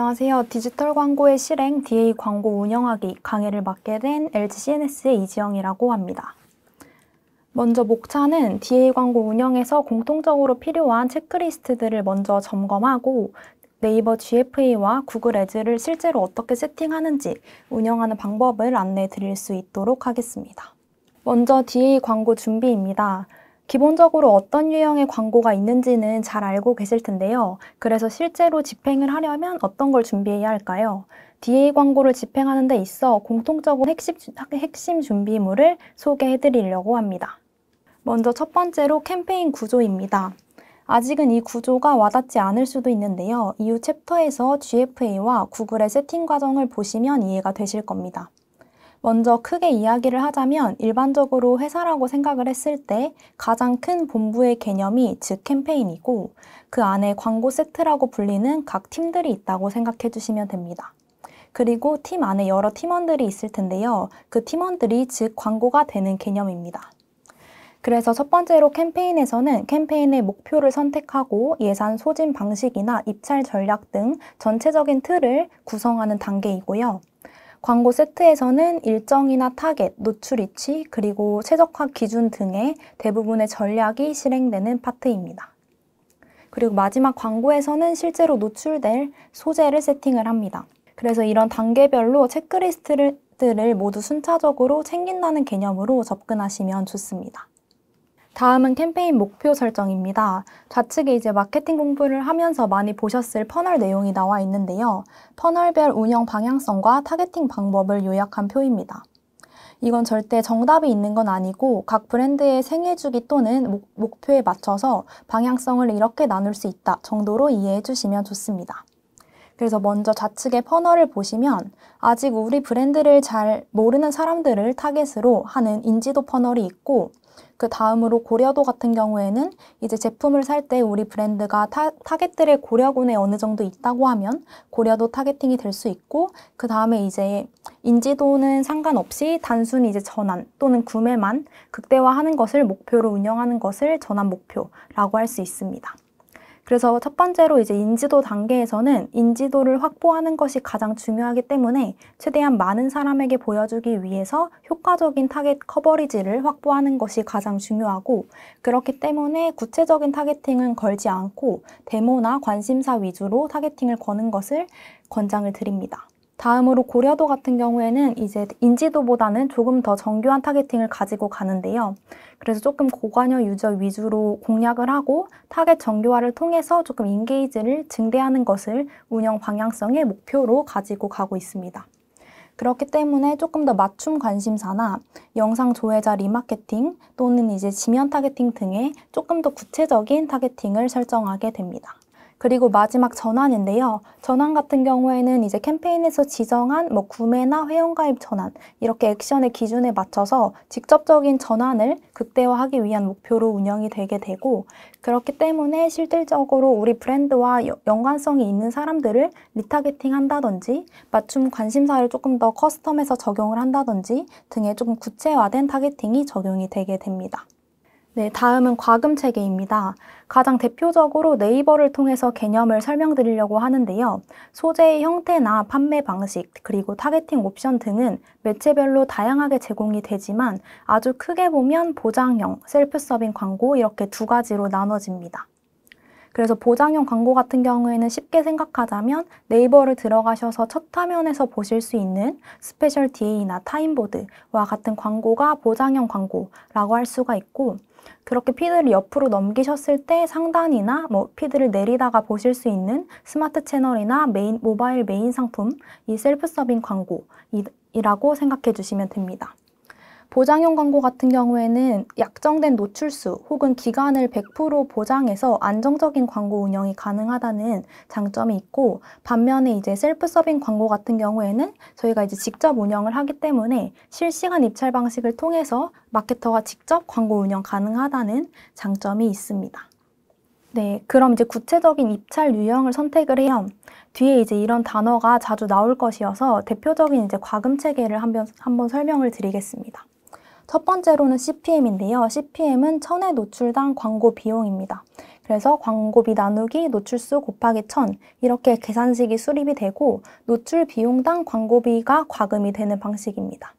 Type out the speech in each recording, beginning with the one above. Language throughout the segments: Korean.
안녕하세요. 디지털 광고의 실행, DA 광고 운영하기 강의를 맡게 된 LG CNS의 이지영이라고 합니다. 먼저 목차는 DA 광고 운영에서 공통적으로 필요한 체크리스트들을 먼저 점검하고 네이버 GFA와 구글 애즈를 실제로 어떻게 세팅하는지 운영하는 방법을 안내해 드릴 수 있도록 하겠습니다. 먼저 DA 광고 준비입니다. 기본적으로 어떤 유형의 광고가 있는지는 잘 알고 계실 텐데요. 그래서 실제로 집행을 하려면 어떤 걸 준비해야 할까요? DA 광고를 집행하는 데 있어 공통적으로 핵심 준비물을 소개해 드리려고 합니다. 먼저 첫 번째로 캠페인 구조입니다. 아직은 이 구조가 와닿지 않을 수도 있는데요. 이후 챕터에서 GFA와 구글의 세팅 과정을 보시면 이해가 되실 겁니다. 먼저 크게 이야기를 하자면 일반적으로 회사라고 생각을 했을 때 가장 큰 본부의 개념이 즉 캠페인이고 그 안에 광고 세트라고 불리는 각 팀들이 있다고 생각해 주시면 됩니다. 그리고 팀 안에 여러 팀원들이 있을 텐데요. 그 팀원들이 즉 광고가 되는 개념입니다. 그래서 첫 번째로 캠페인에서는 캠페인의 목표를 선택하고 예산 소진 방식이나 입찰 전략 등 전체적인 틀을 구성하는 단계이고요. 광고 세트에서는 일정이나 타겟, 노출 위치, 그리고 최적화 기준 등의 대부분의 전략이 실행되는 파트입니다. 그리고 마지막 광고에서는 실제로 노출될 소재를 세팅을 합니다. 그래서 이런 단계별로 체크리스트들을 모두 순차적으로 챙긴다는 개념으로 접근하시면 좋습니다. 다음은 캠페인 목표 설정입니다. 좌측에 이제 마케팅 공부를 하면서 많이 보셨을 퍼널 내용이 나와 있는데요. 퍼널별 운영 방향성과 타겟팅 방법을 요약한 표입니다. 이건 절대 정답이 있는 건 아니고 각 브랜드의 생애주기 또는 목표에 맞춰서 방향성을 이렇게 나눌 수 있다 정도로 이해해 주시면 좋습니다. 그래서 먼저 좌측의 퍼널을 보시면 아직 우리 브랜드를 잘 모르는 사람들을 타겟으로 하는 인지도 퍼널이 있고 그 다음으로 고려도 같은 경우에는 이제 제품을 살 때 우리 브랜드가 타겟들의 고려군에 어느 정도 있다고 하면 고려도 타겟팅이 될 수 있고 그 다음에 이제 인지도는 상관없이 단순히 이제 전환 또는 구매만 극대화하는 것을 목표로 운영하는 것을 전환 목표라고 할 수 있습니다. 그래서 첫 번째로 이제 인지도 단계에서는 인지도를 확보하는 것이 가장 중요하기 때문에 최대한 많은 사람에게 보여주기 위해서 효과적인 타겟 커버리지를 확보하는 것이 가장 중요하고 그렇기 때문에 구체적인 타겟팅은 걸지 않고 데모나 관심사 위주로 타겟팅을 거는 것을 권장을 드립니다. 다음으로 고려도 같은 경우에는 이제 인지도보다는 조금 더 정교한 타겟팅을 가지고 가는데요. 그래서 조금 고관여 유저 위주로 공략을 하고 타겟 정교화를 통해서 조금 인게이지를 증대하는 것을 운영 방향성의 목표로 가지고 가고 있습니다. 그렇기 때문에 조금 더 맞춤 관심사나 영상 조회자 리마케팅 또는 이제 지면 타겟팅 등의 조금 더 구체적인 타겟팅을 설정하게 됩니다. 그리고 마지막 전환인데요. 전환 같은 경우에는 이제 캠페인에서 지정한 구매나 회원가입 전환 이렇게 액션의 기준에 맞춰서 직접적인 전환을 극대화하기 위한 목표로 운영이 되게 되고 그렇기 때문에 실질적으로 우리 브랜드와 연관성이 있는 사람들을 리타겟팅 한다든지 맞춤 관심사를 조금 더 커스텀해서 적용을 한다든지 등의 조금 구체화된 타겟팅이 적용이 되게 됩니다. 네, 다음은 과금 체계입니다. 가장 대표적으로 네이버를 통해서 개념을 설명드리려고 하는데요. 소재의 형태나 판매 방식, 그리고 타겟팅 옵션 등은 매체별로 다양하게 제공이 되지만 아주 크게 보면 보장형, 셀프 서빙 광고 이렇게 두 가지로 나눠집니다. 그래서 보장형 광고 같은 경우에는 쉽게 생각하자면 네이버를 들어가셔서 첫 화면에서 보실 수 있는 스페셜 DA나 타임보드와 같은 광고가 보장형 광고라고 할 수가 있고 그렇게 피드를 옆으로 넘기셨을 때 상단이나 피드를 내리다가 보실 수 있는 스마트 채널이나 모바일 메인 상품, 이 셀프 서빙 광고이라고 생각해 주시면 됩니다. 보장형 광고 같은 경우에는 약정된 노출수 혹은 기간을 100% 보장해서 안정적인 광고 운영이 가능하다는 장점이 있고 반면에 이제 셀프 서빙 광고 같은 경우에는 저희가 이제 직접 운영을 하기 때문에 실시간 입찰 방식을 통해서 마케터가 직접 광고 운영 가능하다는 장점이 있습니다. 네, 그럼 이제 구체적인 입찰 유형을 선택을 해요. 뒤에 이제 이런 단어가 자주 나올 것이어서 대표적인 이제 과금 체계를 한번 설명을 드리겠습니다. 첫 번째로는 CPM인데요. CPM은 1000회 노출당 광고 비용입니다. 그래서 광고비 나누기 노출수 곱하기 1000 이렇게 계산식이 수립이 되고 노출 비용당 광고비가 과금이 되는 방식입니다.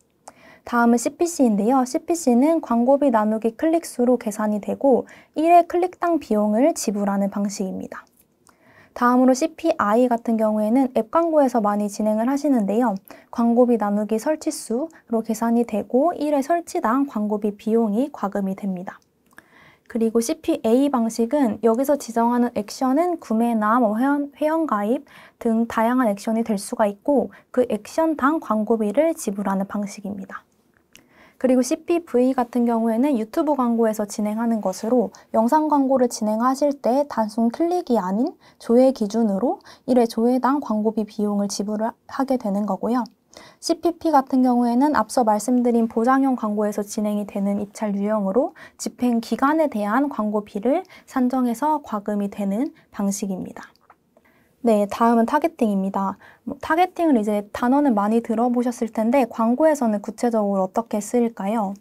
다음은 CPC인데요. CPC는 광고비 나누기 클릭수로 계산이 되고 1회 클릭당 비용을 지불하는 방식입니다. 다음으로 CPI 같은 경우에는 앱 광고에서 많이 진행을 하시는데요. 광고비 나누기 설치수로 계산이 되고 1회 설치당 광고비 비용이 과금이 됩니다. 그리고 CPA 방식은 여기서 지정하는 액션은 구매나 회원가입 등 다양한 액션이 될 수가 있고 그 액션당 광고비를 지불하는 방식입니다. 그리고 CPV 같은 경우에는 유튜브 광고에서 진행하는 것으로 영상 광고를 진행하실 때 단순 클릭이 아닌 조회 기준으로 1회 조회당 광고비 비용을 지불을 하게 되는 거고요. CPP 같은 경우에는 앞서 말씀드린 보장형 광고에서 진행이 되는 입찰 유형으로 집행 기간에 대한 광고비를 산정해서 과금이 되는 방식입니다. 네, 다음은 타겟팅입니다. 타겟팅을 이제 단어는 많이 들어보셨을 텐데 광고에서는 구체적으로 어떻게 쓰일까요?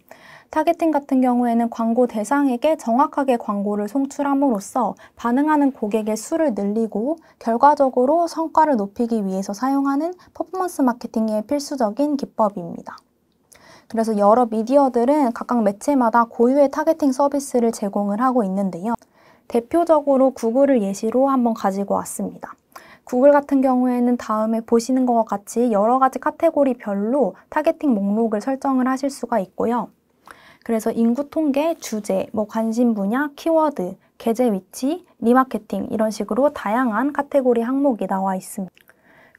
타겟팅 같은 경우에는 광고 대상에게 정확하게 광고를 송출함으로써 반응하는 고객의 수를 늘리고 결과적으로 성과를 높이기 위해서 사용하는 퍼포먼스 마케팅의 필수적인 기법입니다. 그래서 여러 미디어들은 각각 매체마다 고유의 타겟팅 서비스를 제공을 하고 있는데요. 대표적으로 구글을 예시로 한번 가지고 왔습니다. 구글 같은 경우에는 다음에 보시는 것과 같이 여러 가지 카테고리별로 타겟팅 목록을 설정을 하실 수가 있고요. 그래서 인구 통계, 주제, 관심 분야, 키워드, 게재 위치, 리마케팅 이런 식으로 다양한 카테고리 항목이 나와 있습니다.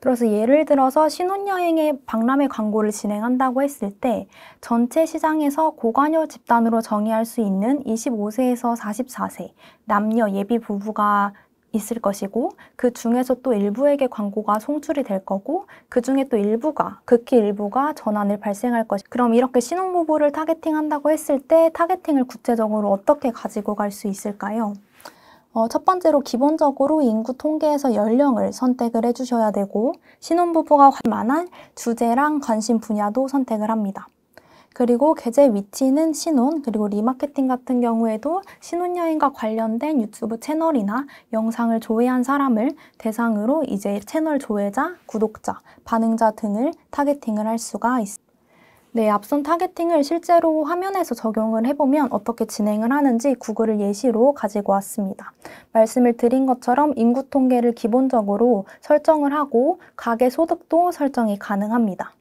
그래서 예를 들어서 신혼여행의 박람회 광고를 진행한다고 했을 때 전체 시장에서 고관여 집단으로 정의할 수 있는 25세에서 44세 남녀 예비 부부가 있을 것이고 그 중에서 또 일부에게 광고가 송출이 될 거고 그 중에 또 극히 일부가 전환을 발생할 것이 그럼 이렇게 신혼부부를 타겟팅한다고 했을 때 타겟팅을 구체적으로 어떻게 가지고 갈 수 있을까요? 첫 번째로 기본적으로 인구 통계에서 연령을 선택을 해주셔야 되고 신혼부부가 관심 만한 주제랑 관심 분야도 선택을 합니다. 그리고 게재 위치는 신혼, 그리고 리마케팅 같은 경우에도 신혼여행과 관련된 유튜브 채널이나 영상을 조회한 사람을 대상으로 이제 채널 조회자, 구독자, 반응자 등을 타겟팅을 할 수가 있습니다. 네, 앞선 타겟팅을 실제로 화면에서 적용을 해보면 어떻게 진행을 하는지 구글을 예시로 가지고 왔습니다. 말씀을 드린 것처럼 인구 통계를 기본적으로 설정을 하고 가계 소득도 설정이 가능합니다.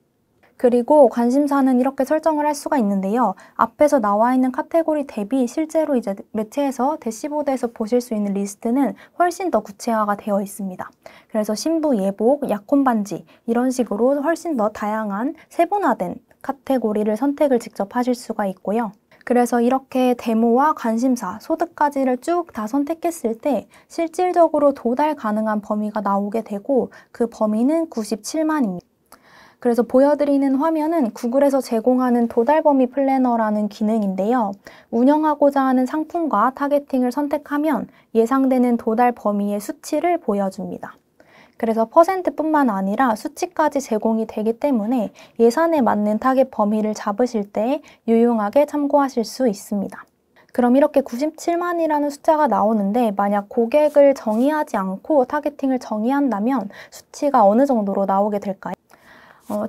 그리고 관심사는 이렇게 설정을 할 수가 있는데요. 앞에서 나와 있는 카테고리 대비 실제로 이제 매체에서 대시보드에서 보실 수 있는 리스트는 훨씬 더 구체화가 되어 있습니다. 그래서 신부 예복, 약혼 반지 이런 식으로 훨씬 더 다양한 세분화된 카테고리를 선택을 직접 하실 수가 있고요. 그래서 이렇게 데모와 관심사, 소득까지를 쭉 다 선택했을 때 실질적으로 도달 가능한 범위가 나오게 되고 그 범위는 97만입니다. 그래서 보여드리는 화면은 구글에서 제공하는 도달범위 플래너라는 기능인데요. 운영하고자 하는 상품과 타겟팅을 선택하면 예상되는 도달 범위의 수치를 보여줍니다. 그래서 퍼센트뿐만 아니라 수치까지 제공이 되기 때문에 예산에 맞는 타겟 범위를 잡으실 때 유용하게 참고하실 수 있습니다. 그럼 이렇게 97만이라는 숫자가 나오는데 만약 고객을 정의하지 않고 타겟팅을 정의한다면 수치가 어느 정도로 나오게 될까요?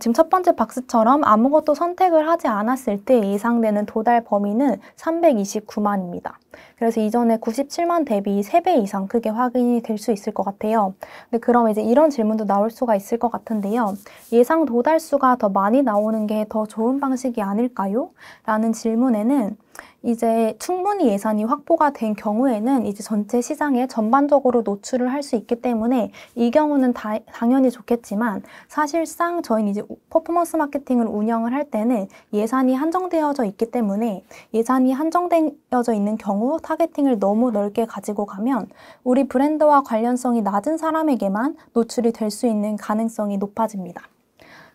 지금 첫 번째 박스처럼 아무것도 선택을 하지 않았을 때 예상되는 도달 범위는 329만입니다. 그래서 이전에 97만 대비 3배 이상 크게 확인이 될 수 있을 것 같아요. 근데 그럼 이제 이런 질문도 나올 수가 있을 것 같은데요. 예상 도달수가 더 많이 나오는 게 더 좋은 방식이 아닐까요? 라는 질문에는 이제 충분히 예산이 확보가 된 경우에는 이제 전체 시장에 전반적으로 노출을 할 수 있기 때문에 이 경우는 당연히 좋겠지만 사실상 저희는 이제 퍼포먼스 마케팅을 운영을 할 때는 예산이 한정되어져 있기 때문에 예산이 한정되어져 있는 경우 타겟팅을 너무 넓게 가지고 가면 우리 브랜드와 관련성이 낮은 사람에게만 노출이 될 수 있는 가능성이 높아집니다.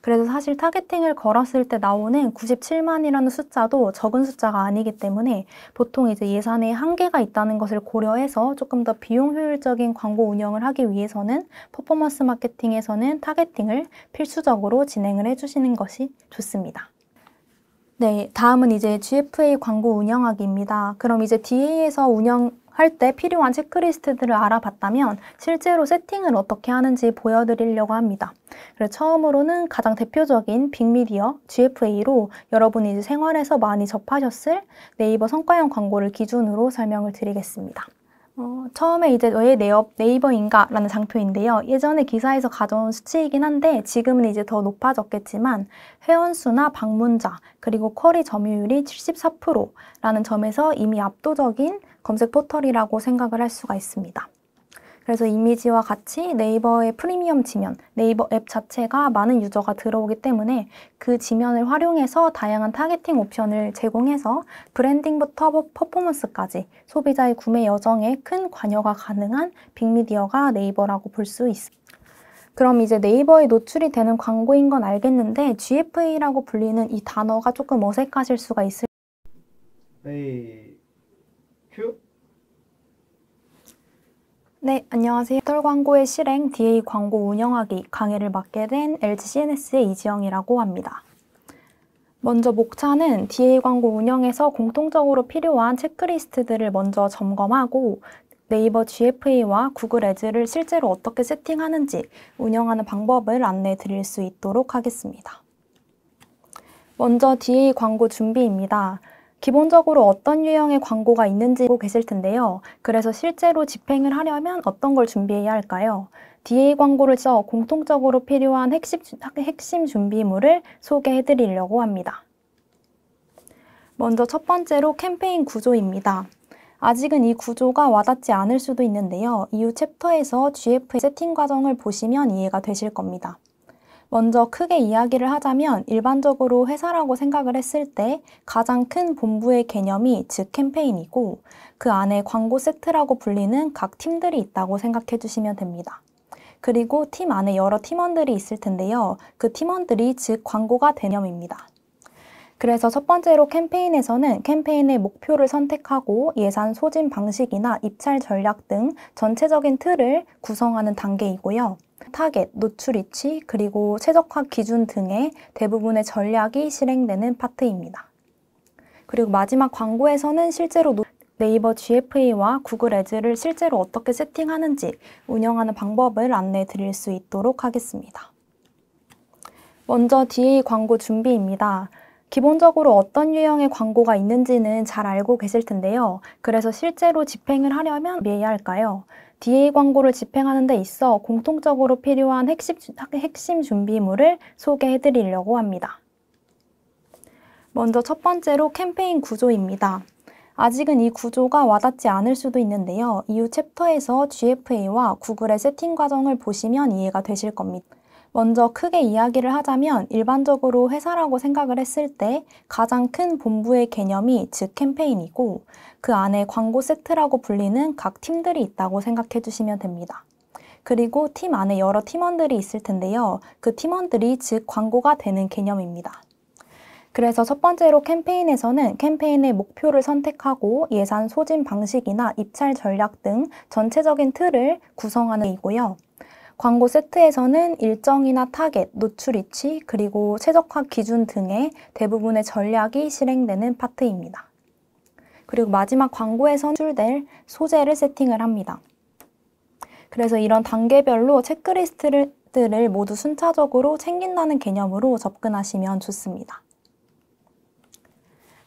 그래서 사실 타겟팅을 걸었을 때 나오는 97만이라는 숫자도 적은 숫자가 아니기 때문에 보통 이제 예산에 한계가 있다는 것을 고려해서 조금 더 비용 효율적인 광고 운영을 하기 위해서는 퍼포먼스 마케팅에서는 타겟팅을 필수적으로 진행을 해주시는 것이 좋습니다. 네, 다음은 이제 GFA 광고 운영하기입니다. 그럼 이제 DA에서 할 때 필요한 체크리스트들을 알아봤다면 실제로 세팅을 어떻게 하는지 보여드리려고 합니다. 그래서 처음으로는 가장 대표적인 빅미디어, GFA로 여러분이 이제 생활에서 많이 접하셨을 네이버 성과형 광고를 기준으로 설명을 드리겠습니다. 처음에 이제 왜 네이버인가? 라는 장표인데요. 예전에 기사에서 가져온 수치이긴 한데 지금은 이제 더 높아졌겠지만 회원수나 방문자 그리고 쿼리 점유율이 74%라는 점에서 이미 압도적인 검색 포털이라고 생각을 할 수가 있습니다. 그래서 이미지와 같이 네이버의 프리미엄 지면, 네이버 앱 자체가 많은 유저가 들어오기 때문에 그 지면을 활용해서 다양한 타겟팅 옵션을 제공해서 브랜딩부터 퍼포먼스까지 소비자의 구매 여정에 큰 관여가 가능한 빅미디어가 네이버라고 볼 수 있습니다. 그럼 이제 네이버에 노출이 되는 광고인 건 알겠는데 GFA라고 불리는 이 단어가 조금 어색하실 수가 있을 큐? 네, 안녕하세요. 포털 광고의 실행 DA 광고 운영하기 강의를 맡게 된 LG CNS의 이지영이라고 합니다. 먼저 목차는 DA 광고 운영에서 공통적으로 필요한 체크리스트들을 먼저 점검하고 네이버 GFA와 구글 애즈를 실제로 어떻게 세팅하는지 운영하는 방법을 안내해 드릴 수 있도록 하겠습니다. 먼저 DA 광고 준비입니다. 기본적으로 어떤 유형의 광고가 있는지 알고 계실 텐데요. 그래서 실제로 집행을 하려면 어떤 걸 준비해야 할까요? DA 광고를 써 공통적으로 필요한 핵심 준비물을 소개해 드리려고 합니다. 먼저 첫 번째로 캠페인 구조입니다. 아직은 이 구조가 와닿지 않을 수도 있는데요. 이후 챕터에서 GFA 세팅 과정을 보시면 이해가 되실 겁니다. 먼저 크게 이야기를 하자면 일반적으로 회사라고 생각을 했을 때 가장 큰 본부의 개념이 즉 캠페인이고 그 안에 광고 세트라고 불리는 각 팀들이 있다고 생각해 주시면 됩니다. 그리고 팀 안에 여러 팀원들이 있을 텐데요. 그 팀원들이 즉 광고가 개념입니다. 그래서 첫 번째로 캠페인에서는 캠페인의 목표를 선택하고 예산 소진 방식이나 입찰 전략 등 전체적인 틀을 구성하는 단계이고요. 타겟, 노출 위치, 그리고 최적화 기준 등의 대부분의 전략이 실행되는 파트입니다. 그리고 마지막 광고에서는 실제로 네이버 GFA와 구글 애즈를 실제로 어떻게 세팅하는지 운영하는 방법을 안내해 드릴 수 있도록 하겠습니다. 먼저 DA 광고 준비입니다. 기본적으로 어떤 유형의 광고가 있는지는 잘 알고 계실 텐데요. 그래서 실제로 집행을 하려면 준비해야 할까요? DA 광고를 집행하는 데 있어 공통적으로 필요한 핵심 준비물을 소개해 드리려고 합니다. 먼저 첫 번째로 캠페인 구조입니다. 아직은 이 구조가 와닿지 않을 수도 있는데요. 이후 챕터에서 GFA와 구글의 세팅 과정을 보시면 이해가 되실 겁니다. 먼저 크게 이야기를 하자면 일반적으로 회사라고 생각을 했을 때 가장 큰 본부의 개념이 즉 캠페인이고 그 안에 광고 세트라고 불리는 각 팀들이 있다고 생각해 주시면 됩니다. 그리고 팀 안에 여러 팀원들이 있을 텐데요. 그 팀원들이 즉 광고가 되는 개념입니다. 그래서 첫 번째로 캠페인에서는 캠페인의 목표를 선택하고 예산 소진 방식이나 입찰 전략 등 전체적인 틀을 구성하는 이고요. 광고 세트에서는 일정이나 타겟, 노출 위치, 그리고 최적화 기준 등의 대부분의 전략이 실행되는 파트입니다. 그리고 마지막 광고에서는 노출될 소재를 세팅을 합니다. 그래서 이런 단계별로 체크리스트들을 모두 순차적으로 챙긴다는 개념으로 접근하시면 좋습니다.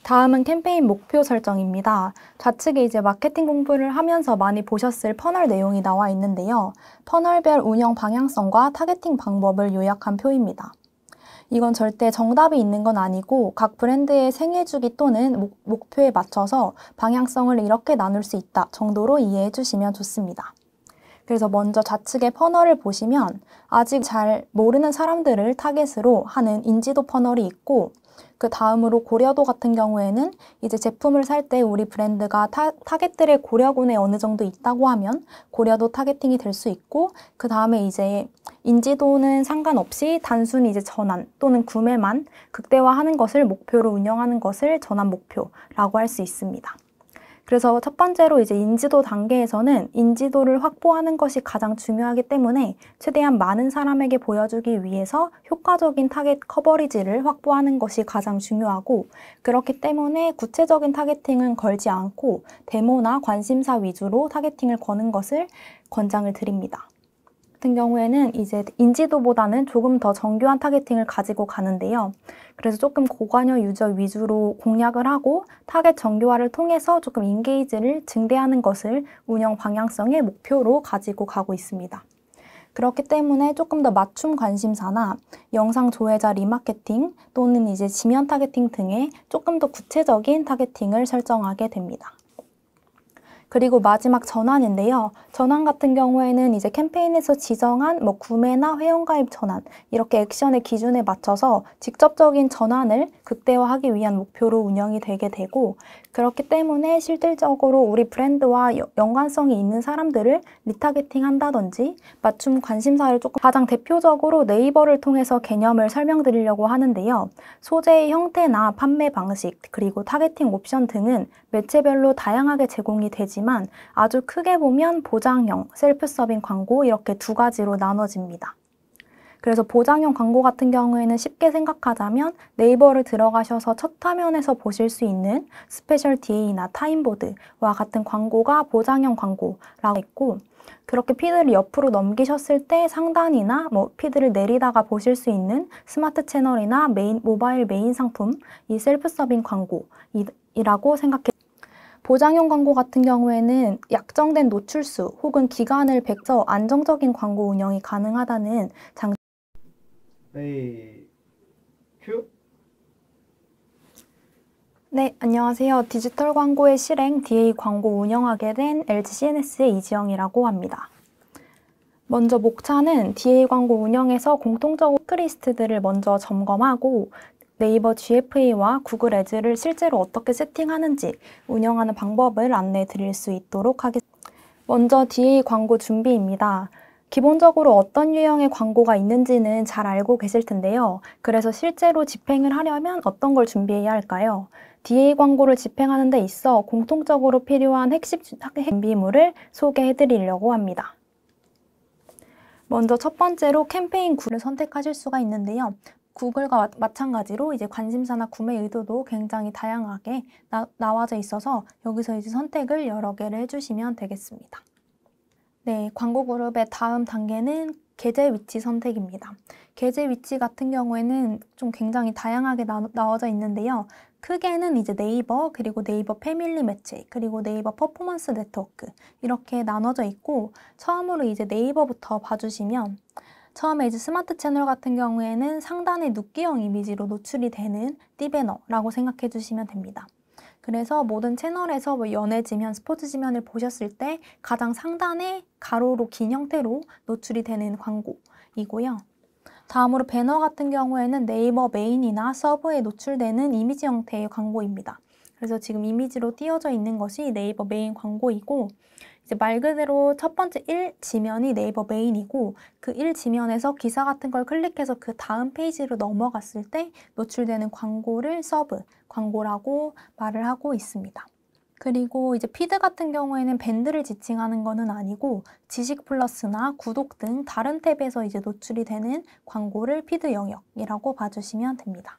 다음은 캠페인 목표 설정입니다. 좌측에 이제 마케팅 공부를 하면서 많이 보셨을 퍼널 내용이 나와 있는데요. 퍼널별 운영 방향성과 타겟팅 방법을 요약한 표입니다. 이건 절대 정답이 있는 건 아니고 각 브랜드의 생애주기 또는 목표에 맞춰서 방향성을 이렇게 나눌 수 있다 정도로 이해해 주시면 좋습니다. 그래서 먼저 좌측의 퍼널을 보시면 아직 잘 모르는 사람들을 타겟으로 하는 인지도 퍼널이 있고 그 다음으로 고려도 같은 경우에는 이제 제품을 살 때 우리 브랜드가 타겟들의 고려군에 어느 정도 있다고 하면 고려도 타겟팅이 될 수 있고 그 다음에 이제 인지도는 상관없이 단순히 이제 전환 또는 구매만 극대화하는 것을 목표로 운영하는 것을 전환 목표라고 할 수 있습니다. 그래서 첫 번째로 이제 인지도 단계에서는 인지도를 확보하는 것이 가장 중요하기 때문에 최대한 많은 사람에게 보여주기 위해서 효과적인 타겟 커버리지를 확보하는 것이 가장 중요하고, 그렇기 때문에 구체적인 타겟팅은 걸지 않고 데모나 관심사 위주로 타겟팅을 거는 것을 권장을 드립니다. 같은 경우에는 이제 인지도보다는 조금 더 정교한 타겟팅을 가지고 가는데요. 그래서 조금 고관여 유저 위주로 공략을 하고 타겟 정교화를 통해서 조금 인게이지를 증대하는 것을 운영 방향성의 목표로 가지고 가고 있습니다. 그렇기 때문에 조금 더 맞춤 관심사나 영상 조회자 리마케팅 또는 이제 지면 타겟팅 등의 조금 더 구체적인 타겟팅을 설정하게 됩니다. 그리고 마지막 전환인데요. 전환 같은 경우에는 이제 캠페인에서 지정한 구매나 회원가입 전환, 이렇게 액션의 기준에 맞춰서 직접적인 전환을 극대화하기 위한 목표로 운영이 되게 되고, 그렇기 때문에 실질적으로 우리 브랜드와 연관성이 있는 사람들을 리타겟팅 한다든지 맞춤 관심사를 조금, 가장 대표적으로 네이버를 통해서 개념을 설명드리려고 하는데요. 소재의 형태나 판매 방식, 그리고 타겟팅 옵션 등은 매체별로 다양하게 제공이 되지만 아주 크게 보면 보장형, 셀프 서빙 광고 이렇게 두 가지로 나눠집니다. 그래서 보장형 광고 같은 경우에는 쉽게 생각하자면 네이버를 들어가셔서 첫 화면에서 보실 수 있는 스페셜 DA나 타임보드와 같은 광고가 보장형 광고라고 있고, 그렇게 피드를 옆으로 넘기셨을 때 상단이나 피드를 내리다가 보실 수 있는 스마트 채널이나 모바일 메인 상품, 이 셀프 서빙 광고이라고 생각해. 보장형 광고 같은 경우에는 약정된 노출수 혹은 기간을 백서 안정적인 광고 운영이 가능하다는 장점. 큐. 네, 안녕하세요. 디지털 광고의 실행 DA 광고 운영하게 된 LG CNS의 이지영이라고 합니다. 먼저 목차는 DA 광고 운영에서 공통적으로 체크리스트들을 먼저 점검하고 네이버 GFA와 구글 애즈를 실제로 어떻게 세팅하는지 운영하는 방법을 안내해 드릴 수 있도록 하겠습니다. 먼저 DA 광고 준비입니다. 기본적으로 어떤 유형의 광고가 있는지는 잘 알고 계실 텐데요. 그래서 실제로 집행을 하려면 어떤 걸 준비해야 할까요? DA 광고를 집행하는 데 있어 공통적으로 필요한 핵심 준비물을 소개해 드리려고 합니다. 먼저 첫 번째로 캠페인 구를 선택하실 수가 있는데요. 구글과 마찬가지로 이제 관심사나 구매 의도도 굉장히 다양하게 나와져 있어서 여기서 이제 선택을 여러 개를 해주시면 되겠습니다. 네, 광고 그룹의 다음 단계는 게재 위치 선택입니다. 게재 위치 같은 경우에는 좀 굉장히 다양하게 나와져 있는데요. 크게는 이제 네이버, 그리고 네이버 패밀리 매체, 그리고 네이버 퍼포먼스 네트워크 이렇게 나눠져 있고, 처음으로 이제 네이버부터 봐주시면 처음에 이제 스마트 채널 같은 경우에는 상단에 눕기형 이미지로 노출이 되는 띠배너라고 생각해 주시면 됩니다. 그래서 모든 채널에서 연예 지면, 스포츠 지면을 보셨을 때 가장 상단에 가로로 긴 형태로 노출이 되는 광고이고요. 다음으로 배너 같은 경우에는 네이버 메인이나 서브에 노출되는 이미지 형태의 광고입니다. 그래서 지금 이미지로 띄어져 있는 것이 네이버 메인 광고이고, 이제 말 그대로 첫 번째 1지면이 네이버 메인이고, 그 1지면에서 기사 같은 걸 클릭해서 그 다음 페이지로 넘어갔을 때 노출되는 광고를 서브 광고라고 말을 하고 있습니다. 그리고 이제 피드 같은 경우에는 밴드를 지칭하는 거는 아니고 지식 플러스나 구독 등 다른 탭에서 이제 노출이 되는 광고를 피드 영역이라고 봐주시면 됩니다.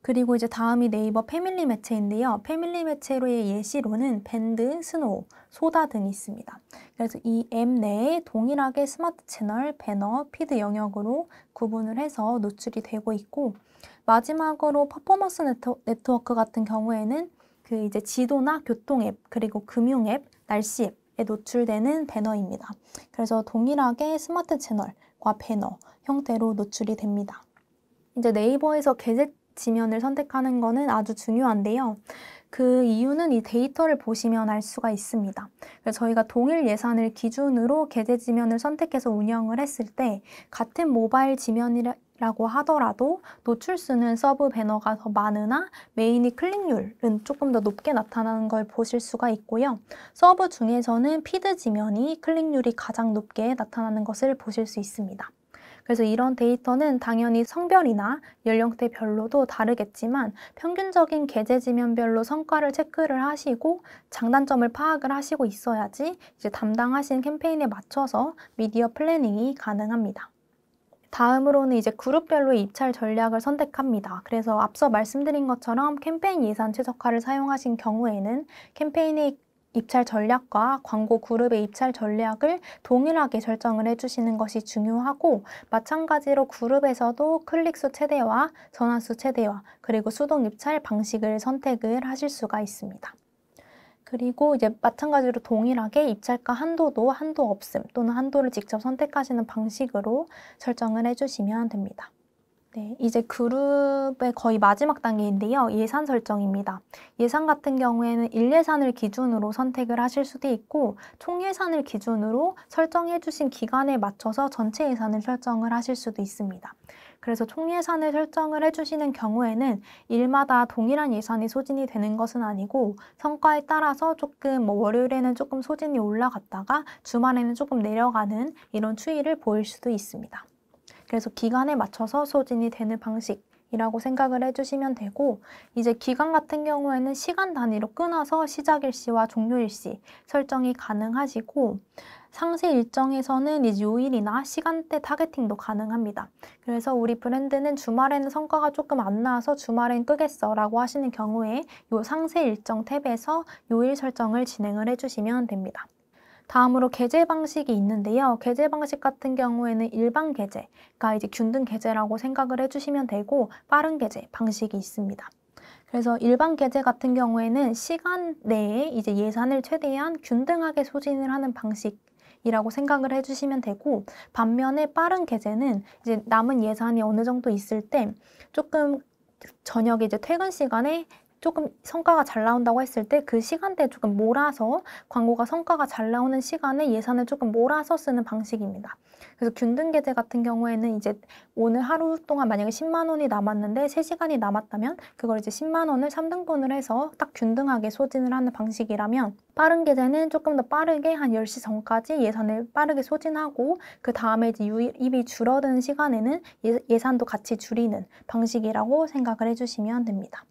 그리고 이제 다음이 네이버 패밀리 매체인데요. 패밀리 매체로의 예시로는 밴드, 스노우, 소다 등이 있습니다. 그래서 이 앱 내에 동일하게 스마트 채널, 배너, 피드 영역으로 구분을 해서 노출이 되고 있고, 마지막으로 퍼포먼스 네트워크 같은 경우에는 그 이제 지도나 교통 앱, 그리고 금융 앱, 날씨 앱에 노출되는 배너입니다. 그래서 동일하게 스마트 채널과 배너 형태로 노출이 됩니다. 이제 네이버에서 게재 지면을 선택하는 거는 아주 중요한데요. 그 이유는 이 데이터를 보시면 알 수가 있습니다. 그래서 저희가 동일 예산을 기준으로 게재 지면을 선택해서 운영을 했을 때 같은 모바일 지면이라고 하더라도 노출수는 서브 배너가 더 많으나 메인이 클릭률은 조금 더 높게 나타나는 걸 보실 수가 있고요. 서브 중에서는 피드 지면이 클릭률이 가장 높게 나타나는 것을 보실 수 있습니다. 그래서 이런 데이터는 당연히 성별이나 연령대별로도 다르겠지만 평균적인 계제 지면별로 성과를 체크를 하시고 장단점을 파악을 하시고 있어야지 이제 담당하신 캠페인에 맞춰서 미디어 플래닝이 가능합니다. 다음으로는 이제 그룹별로 입찰 전략을 선택합니다. 그래서 앞서 말씀드린 것처럼 캠페인 예산 최적화를 사용하신 경우에는 캠페인의 입찰 전략과 광고 그룹의 입찰 전략을 동일하게 설정을 해주시는 것이 중요하고, 마찬가지로 그룹에서도 클릭수 최대화, 전환수 최대화, 그리고 수동 입찰 방식을 선택을 하실 수가 있습니다. 그리고 이제 마찬가지로 동일하게 입찰가 한도도 한도 없음 또는 한도를 직접 선택하시는 방식으로 설정을 해주시면 됩니다. 네, 이제 그룹의 거의 마지막 단계인데요. 예산 설정입니다. 예산 같은 경우에는 1예산을 기준으로 선택을 하실 수도 있고 총예산을 기준으로 설정해 주신 기간에 맞춰서 전체 예산을 설정을 하실 수도 있습니다. 그래서 총예산을 설정을 해주시는 경우에는 일마다 동일한 예산이 소진이 되는 것은 아니고 성과에 따라서 조금 월요일에는 조금 소진이 올라갔다가 주말에는 조금 내려가는 이런 추이를 보일 수도 있습니다. 그래서 기간에 맞춰서 소진이 되는 방식이라고 생각을 해주시면 되고, 이제 기간 같은 경우에는 시간 단위로 끊어서 시작 일시와 종료 일시 설정이 가능하시고, 상세 일정에서는 이제 요일이나 시간대 타겟팅도 가능합니다. 그래서 우리 브랜드는 주말에는 성과가 조금 안 나와서 주말엔 끄겠어 라고 하시는 경우에 이 상세 일정 탭에서 요일 설정을 진행을 해주시면 됩니다. 다음으로 계제 방식이 있는데요. 계제 방식 같은 경우에는 일반 계제가 이제 균등 계제라고 생각을 해주시면 되고, 빠른 계제 방식이 있습니다. 그래서 일반 계제 같은 경우에는 시간 내에 이제 예산을 최대한 균등하게 소진을 하는 방식이라고 생각을 해주시면 되고, 반면에 빠른 계제는 이제 남은 예산이 어느 정도 있을 때 조금 저녁에 이제 퇴근 시간에 조금 성과가 잘 나온다고 했을 때 그 시간대에 조금 몰아서 광고가 성과가 잘 나오는 시간에 예산을 조금 몰아서 쓰는 방식입니다. 그래서 균등 계제 같은 경우에는 이제 오늘 하루 동안 만약에 10만 원이 남았는데 3시간이 남았다면 그걸 이제 10만 원을 3등분을 해서 딱 균등하게 소진을 하는 방식이라면, 빠른 계제는 조금 더 빠르게 한 10시 전까지 예산을 빠르게 소진하고 그 다음에 이제 유입이 줄어드는 시간에는 예산도 같이 줄이는 방식이라고 생각을 해주시면 됩니다.